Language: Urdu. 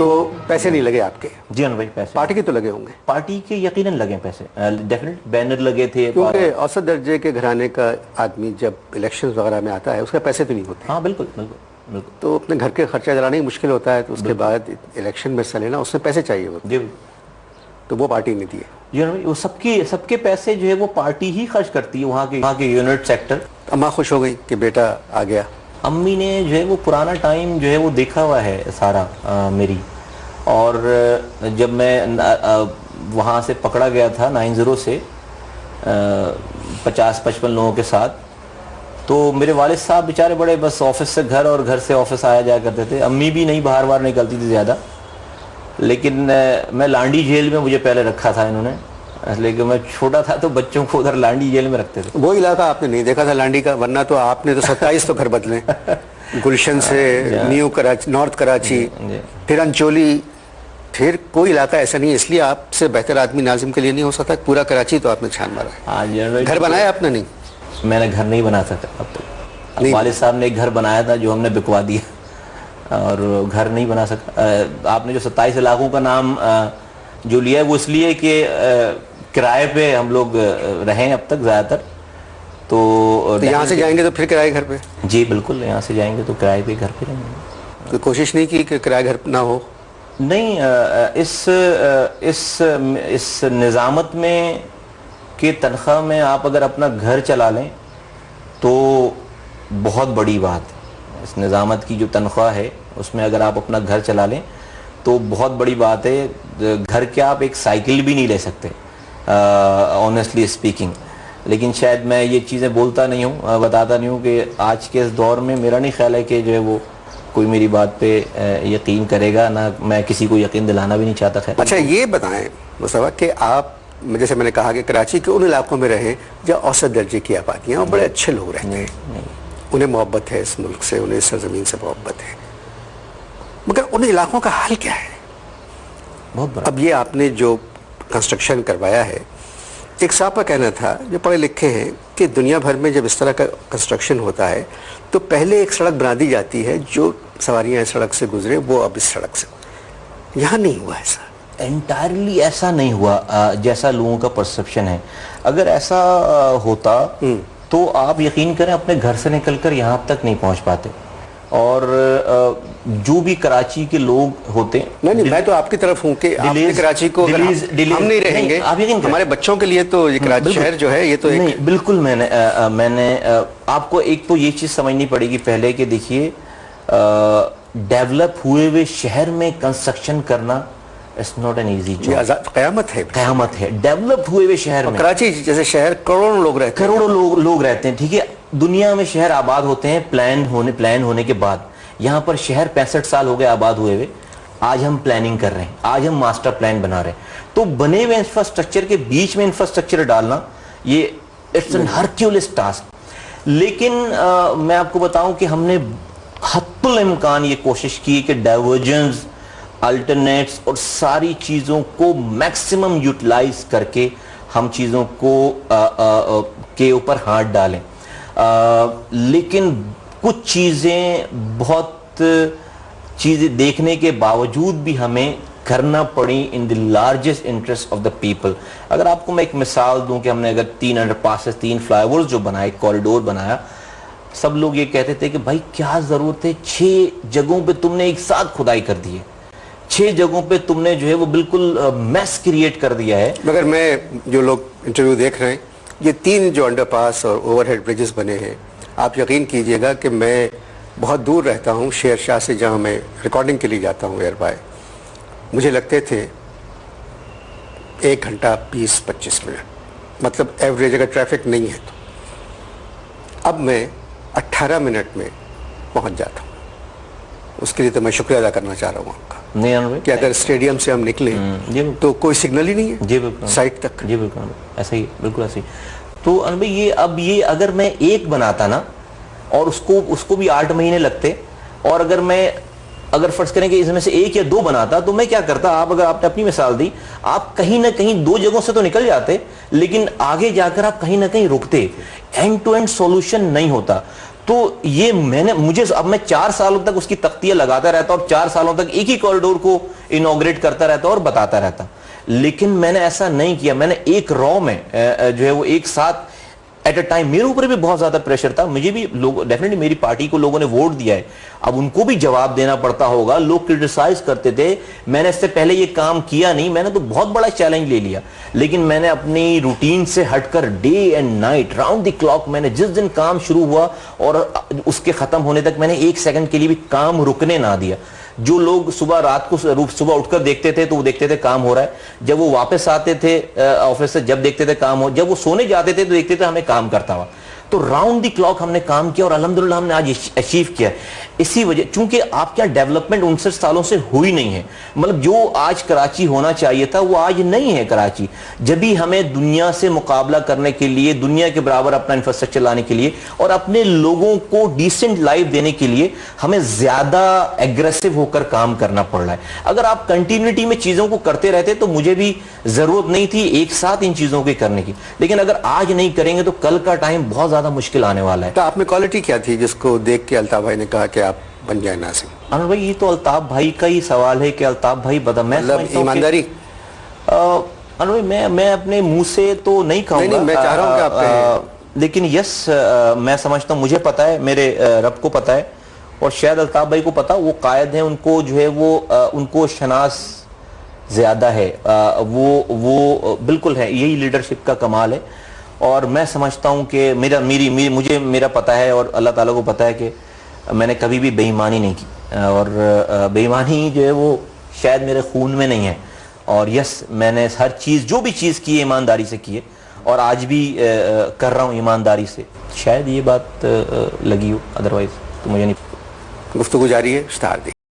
تو پیسے نہیں لگے آپ کے؟ جی انور بھائی پیسے پارٹی کے تو لگے ہوں گے؟ پارٹی کے یقیناً لگے پیسے، ڈیفینیٹ بینر لگے تھے، کیونکہ اوسط درجے کے گھرانے کا آدمی جب الیکشنز وغیرہ میں آتا ہے اس کا پیسے تو نہیں ہوتے. ہاں بالکل بالکل بالکل. تو اپنے گھر کے خرچہ چلانا ہی مشکل ہوتا ہے، تو اس کے بعد الیکشن میں حصہ لینا، اس میں پیسے چاہیے ہوتے. جی تو وہ پارٹی نے دیے. جی وہ سب کے پیسے جو ہے وہ پارٹی ہی خرچ کرتی ہے، وہاں کے یونٹ سیکٹر. اماں خوش ہو گئی کہ بیٹا آ گیا؟ امی نے جو ہے وہ پرانا ٹائم جو ہے وہ دیکھا ہوا ہے سارا میری، اور جب میں وہاں سے پکڑا گیا تھا 90 سے 50-55 لوگوں کے ساتھ، تو میرے والد صاحب بیچارے بڑے بس آفس سے گھر اور گھر سے آفس آیا جایا کرتے تھے. امی بھی نہیں باہر نکلتی تھی زیادہ، لیکن میں لانڈی جیل میں مجھے پہلے رکھا تھا انہوں نے، لیکن میں چھوٹا تھا تو بچوں کو ادھر لانڈی جیل میں رکھتے تھے. وہ علاقہ آپ نے نہیں دیکھا تھا لانڈی کا؟ ورنہ تو آپ نے تو 27 تو گھر بدلے، گلشن سے نیو کراچی، نارتھ کراچی، پھر انچولی، پھر کوئی علاقہ ایسا نہیں ہے. اس لیے آپ سے بہتر آدمی ناظم کے لیے نہیں ہو سکتا. پورا کراچی تو آپ نے چھان مارا ہے. گھر بنایا آپ نے؟ نہیں، میں نے گھر نہیں بنا سکا اب تک. والد صاحب نے ایک گھر بنایا تھا جو ہم نے بکوا دیا، اور گھر نہیں بنا سکا. آپ نے جو 27 علاقوں کا نام جو لیا ہے وہ اس لیے کہ کرائے پہ ہم لوگ رہیں اب تک زیادہ تر. تو یہاں سے جائیں گے تو پھر کرائے گھر پہ؟ جی بالکل، یہاں سے جائیں گے تو کرائے پہ گھر پہ رہیں گے. تو کوشش نہیں کی کہ کرایہ گھر نہ ہو؟ نہیں، اس نظامت میں کہ تنخواہ میں آپ اگر اپنا گھر چلا لیں تو بہت بڑی بات ہے. اس نظامت کی جو تنخواہ ہے اس میں اگر آپ اپنا گھر چلا لیں تو بہت بڑی بات ہے. گھر کے آپ ایک سائیکل بھی نہیں لے سکتے آنیسٹلی اسپیکنگ. لیکن شاید میں یہ چیزیں بولتا نہیں ہوں، بتاتا نہیں ہوں کہ آج کے اس دور میں میرا نہیں خیال ہے کہ جو ہے وہ کوئی میری بات پہ یقین کرے گا، نہ میں کسی کو یقین دلانا بھی نہیں چاہتا. خیر اچھا یہ بتائیں مصطفیٰ کہ آپ جیسے میں نے کہا کہ کراچی کے ان علاقوں میں رہے جہاں اوسط درجے کی آبادیاں اور بڑے اچھے لوگ رہتے ہیں، انہیں محبت ہے اس ملک سے، انہیں اس سرزمین سے محبت ہے، مگر ان علاقوں کا حال کیا ہے؟ بہت بڑا. اب یہ آپ نے جو کنسٹرکشن کروایا ہے، ایک صاحب کا کہنا تھا جو پڑھے لکھے ہیں کہ دنیا بھر میں جب اس طرح کا کنسٹرکشن ہوتا ہے تو پہلے ایک سڑک بنا دی جاتی ہے، جو سواریاں اس سڑک سے گزرے وہ اب اس سڑک سے. یہاں نہیں ہوا ایسا. انٹائرلی ایسا نہیں ہوا جیسا لوگوں کا پرسپشن ہے. اگر ایسا ہوتا تو آپ یقین کریں اپنے گھر سے نکل کر یہاں تک نہیں پہنچ پاتے. اور جو بھی کراچی کے لوگ ہوتے، نہیں میں تو آپ کی طرف ہوں کہ آپ نے کراچی کو ہم نہیں رہیں گے، ہمارے بچوں کے لیے تو یہ کراچی شہر جو ہے یہ تو نہیں بالکل. میں نے آپ کو ایک تو یہ چیز سمجھنی پڑے گی پہلے کہ دیکھیے ڈیولپ ہوئے ہوئے شہر میں کنسٹرکشن کرنا it's not an easy job. قیامت ہے ڈیولپ ہوئے ہوئے شہر میں. کراچی جیسے شہر کروڑوں لوگ رہتے ہیں، ٹھیک ہے. دنیا میں شہر آباد ہوتے ہیں پلان ہونے کے بعد. یہاں پر شہر 65 سال ہو گئے آباد ہوئے ہوئے. آج ہم پلاننگ کر رہے ہیں، آج ہم ماسٹر پلان بنا رہے ہیں. تو بنے ہوئے انفراسٹرکچر کے بیچ میں انفراسٹرکچر ڈالنا یہ اٹس این ہرکیولس ٹاسک. لیکن میں آپ کو بتاؤں کہ ہم نے حتی الامکان یہ کوشش کی کہ ڈائیورجنز، الٹرنیٹس اور ساری چیزوں کو میکسیمم یوٹیلائز کر کے ہم چیزوں کو کے اوپر ہاتھ ڈالیں. لیکن کچھ بہت چیزیں دیکھنے کے باوجود بھی ہمیں کرنا پڑی in the largest interest of the people. اگر آپ کو میں ایک مثال دوں کہ ہم نے اگر 3 انڈر پاسز 3 فلائی اوورز جو بنائے، کوریڈور بنایا، سب لوگ یہ کہتے تھے کہ بھائی کیا ضرورت ہے، 6 جگہوں پہ تم نے ایک ساتھ کھدائی کر دی ہے، 6 جگہوں پہ تم نے جو ہے وہ بالکل میس کریٹ کر دیا ہے. مگر میں جو لوگ انٹرویو دیکھ رہے ہیں، یہ 3 جو انڈر پاس اور اوور ہیڈ بریجز بنے ہیں، آپ یقین کیجئے گا کہ میں بہت دور رہتا ہوں شیر شاہ سے، جہاں میں ریکارڈنگ کے لیے جاتا ہوں ایئر بائی. مجھے لگتے تھے 1 گھنٹہ 20-25 منٹ، مطلب ایوریج اگر ٹریفک نہیں ہے تو. اب میں 18 منٹ میں پہنچ جاتا ہوں. اس کے لیے تو میں شکریہ ادا کرنا چاہ رہا ہوں آپ کا کہ اگر اسٹیڈیم سے ہم نکلیں تو کوئی سگنل ہی نہیں ہے سائٹ تک. جی بالکل ایسا ہی، بالکل ایسا ہی. تو یہ اگر میں ایک بناتا نا اور اس کو بھی 8 مہینے لگتے، اور اگر فرض کریں کہ اس میں سے 1 یا 2 بناتا تو میں کیا کرتا. اگر آپ نے اپنی مثال دی، آپ کہیں نہ کہیں 2 جگہوں سے تو نکل جاتے، لیکن آگے جا کر آپ کہیں نہ کہیں رکتے. اینڈ ٹو اینڈ سولوشن نہیں ہوتا. تو یہ مجھے اب میں 4 سالوں تک اس کی تختیاں لگاتا رہتا اور 4 سالوں تک ایک ہی کوریڈور کو انوگریٹ کرتا رہتا اور بتاتا رہتا. لیکن میں نے ایسا نہیں کیا. میں نے ایک رو میں جو ہے وہ ایک ساتھ ایٹ اے ٹائم, میرے اوپر بھی بہت زیادہ پریشر تھا, مجھے بھی لوگ ڈیفینیٹلی میری پارٹی کو لوگوں نے ووٹ دیا ہے, اب ان کو بھی جواب دینا پڑتا ہوگا. لوگ کرٹیسائز کرتے تھے, میں نے اس سے پہلے یہ کام کیا نہیں, میں نے تو بہت بڑا چیلنج لے لیا, لیکن میں نے اپنی روٹین سے ہٹ کر day and night round the clock, میں نے جس دن کام شروع ہوا اور اس کے ختم ہونے تک میں نے ایک سیکنڈ کے لیے بھی کام رکنے نہ دیا. جو لوگ رات کو صبح اٹھ کر دیکھتے تھے تو وہ دیکھتے تھے کام ہو رہا ہے, جب وہ واپس آتے تھے آفس سے جب دیکھتے تھے کام ہو, جب وہ سونے جاتے تھے تو دیکھتے تھے ہمیں کام کرتا ہوا. تو راؤنڈ دی کلاک ہم نے کام کیا اور الحمدللہ ہم نے آج اچیو کیا. اسی وجہ چونکہ آپ کیا ڈیولپمنٹ 59 سالوں سے ہوئی نہیں ہے, مطلب جو آج کراچی ہونا چاہیے تھا وہ آج نہیں ہے کراچی. جب بھی ہمیں دنیا سے مقابلہ کرنے کے لیے, دنیا کے برابر اپنا انفراسٹرکچر لانے کے لیے اور اپنے لوگوں کو ڈیسنٹ لائف دینے کے لیے ہمیں زیادہ ایگریسو ہو کر کام کرنا پڑ رہا ہے. اگر آپ کنٹینیوٹی میں چیزوں کو کرتے رہتے تو مجھے بھی ضرورت نہیں تھی ایک ساتھ ان چیزوں کے کرنے کی, لیکن اگر آج نہیں کریں گے تو کل کا ٹائم بہت زیادہ مشکل آنے والا ہے. تو آپ میں کوالٹی کیا تھی جس کو دیکھ کے الطاف بھائی نے کہا کہ آپ بن جائیں ناظم؟ انور بھائی یہ تو الطاف بھائی کا ہی سوال ہے کہ الطاف بھائی مطلب ایمانداری. انور بھائی میں اپنے منہ سے تو نہیں کہوں گا, میں چاہ رہا ہوں کہ آپ کہیں, لیکن یس میں سمجھتا ہوں, مجھے پتا ہے, میرے رب کو پتا ہے اور شاید الطاف بھائی کو پتا, وہ قائد ہیں, ان کو جو ہے وہ ان کو شناس زیادہ ہے, وہ بالکل ہے, یہی لیڈرشپ کا کمال ہے. اور میں سمجھتا ہوں کہ مجھے میرا پتا ہے اور اللہ تعالیٰ کو پتا ہے کہ میں نے کبھی بھی بے ایمانی نہیں کی, اور بے ایمانی جو ہے وہ شاید میرے خون میں نہیں ہے. اور یس میں نے ہر چیز جو بھی چیز کی ہے ایمانداری سے کی ہے اور آج بھی کر رہا ہوں ایمانداری سے. شاید یہ بات لگی ہو, ادروائز تو مجھے نہیں. گفتگو جاری ہے, اسٹار دی.